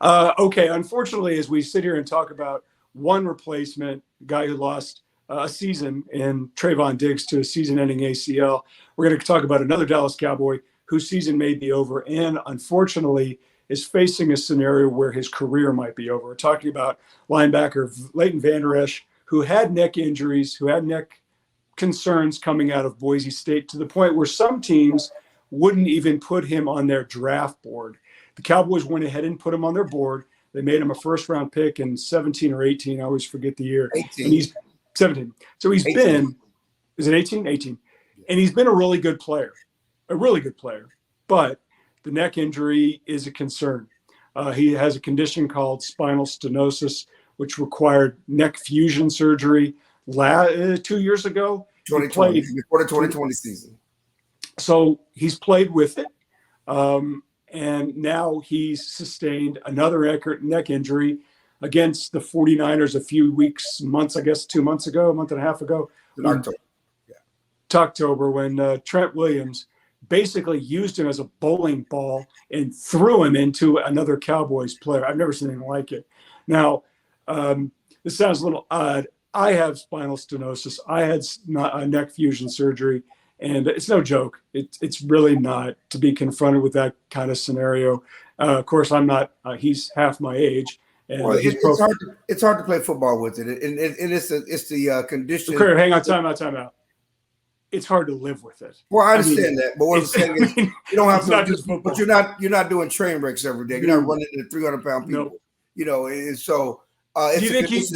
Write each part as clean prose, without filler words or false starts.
Okay, unfortunately, as we sit here and talk about one replacement, guy who lost a season in Trayvon Diggs to a season-ending ACL, we're going to talk about another Dallas Cowboy whose season may be over and unfortunately is facing a scenario where his career might be over. We're talking about linebacker Leighton Vander Esch, who had neck injuries, who had neck concerns coming out of Boise State to the point where some teams wouldn't even put him on their draft board. The Cowboys went ahead and put him on their board. They made him a first round pick in 17 or 18. I always forget the year. 18. And he's 17. So he's 18. been, is it 18? 18. And he's been a really good player. But the neck injury is a concern. He has a condition called spinal stenosis, which required neck fusion surgery 2 years ago. 2020, before the 2020 season. So he's played with it. And now he's sustained another neck injury against the 49ers a few months, I guess 2 months ago, a month and a half ago. October, when Trent Williams basically used him as a bowling ball and threw him into another Cowboys player. I've never seen anything like it. Now, this sounds a little odd. I have spinal stenosis. I had neck fusion surgery, and it's no joke. It's really not to be confronted with that kind of scenario. Of course, I'm not. He's half my age. And well, it's hard to play football with it, and it's the condition. Okay, hang on, time out. It's hard to live with it. Well, I understand that, but what I'm saying is, you don't have to. But you're not doing train wrecks every day. You're not running into 300-pound people. Nope. You know, and so. Do you think he's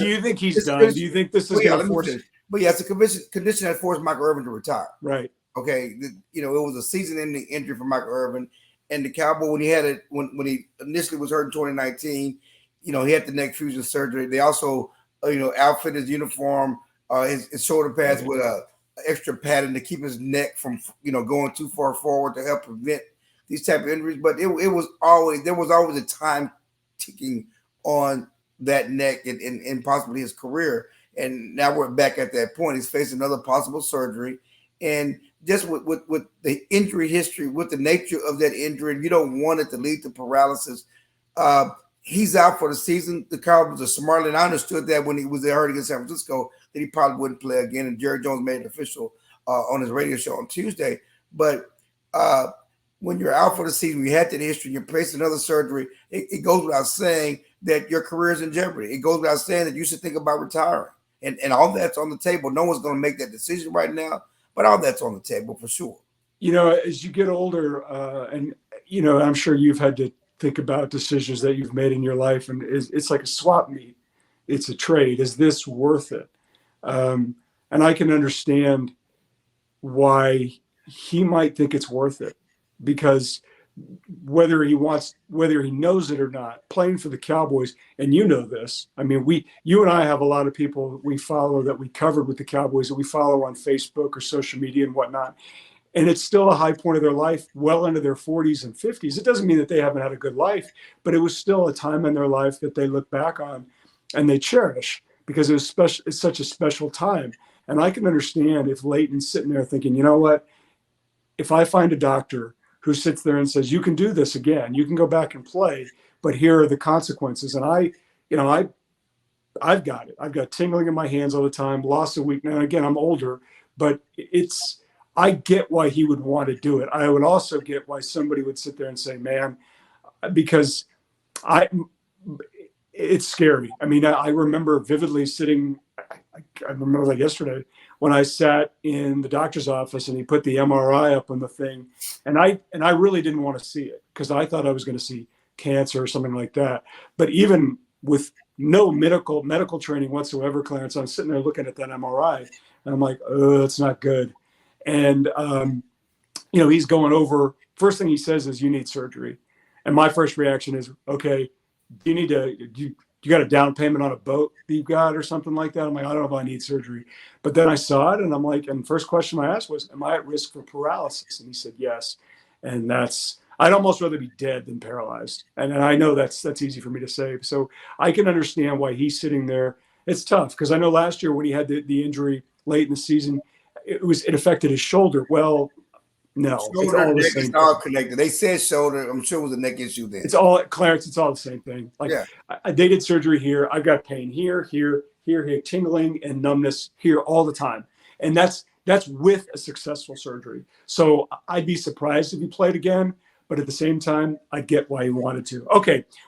done? Do you think this is going to force it? But yeah, it's a condition that forced Michael Irvin to retire. Right. Okay. It was a season-ending injury for Michael Irvin, and the Cowboy when he initially was hurt in 2019, he had the neck fusion surgery. They also outfitted his uniform, his shoulder pads with a extra padding to keep his neck from going too far forward to help prevent these type of injuries. But there was always a time ticking on that neck and possibly his career. And now we're back at that point. He's facing another possible surgery. And just with the injury history, with the nature of that injury, and you don't want it to lead to paralysis. He's out for the season. The Cowboys are smartly, and I understood that when he was there hurt against San Francisco, that he probably wouldn't play again. And Jerry Jones made it official on his radio show on Tuesday. But when you're out for the season, you had that history, you're facing another surgery, it goes without saying that your career is in jeopardy. It goes without saying that you should think about retiring. And all that's on the table. No one's going to make that decision right now, but all that's on the table for sure. As you get older, and I'm sure you've had to think about decisions that you've made in your life, and it's like a swap meet. It's a trade. Is this worth it? And I can understand why he might think it's worth it, because whether he knows it or not, playing for the Cowboys, and this, I mean, you and I have a lot of people we follow that we covered with the Cowboys that we follow on Facebook or social media and whatnot. And it's still a high point of their life, well into their 40s and 50s. It doesn't mean that they haven't had a good life, but it was still a time in their life that they look back on and they cherish, because it was special. It's such a special time. And I can understand if Leighton's sitting there thinking, you know what, if I find a doctor who sits there and says, you can do this again, you can go back and play, but here are the consequences. And I've got it. I've got tingling in my hands all the time, loss of week. Now, again, I'm older, but I get why he would want to do it. I would also get why somebody would sit there and say, man, because it's scary. I mean, I remember vividly sitting, I remember like yesterday when I sat in the doctor's office and he put the MRI up on the thing, and I really didn't want to see it because I thought I was going to see cancer or something like that. But even with no medical training whatsoever, Clarence, I'm sitting there looking at that MRI and I'm like, oh, it's not good. And he's going over. First thing he says is, you need surgery. And my first reaction is, okay, you got a down payment on a boat that you've got or something like that? I'm like, I don't know if I need surgery. But then I saw it and I'm like, and the first question I asked was, am I at risk for paralysis? And he said, yes. And I'd almost rather be dead than paralyzed. And I know that's easy for me to say. So I can understand why he's sitting there. It's tough because I know last year when he had the injury late in the season, it affected his shoulder. Well, No, it's Shoulder, all the neck, same it's all thing. connected. They said shoulder. I'm sure it was a neck issue then. It's all, Clarence, it's all the same thing. Like Yeah. they did surgery here. I've got pain here, here, tingling and numbness here all the time. And that's with a successful surgery. So I'd be surprised if he played again, but at the same time, I get why he wanted to. Okay,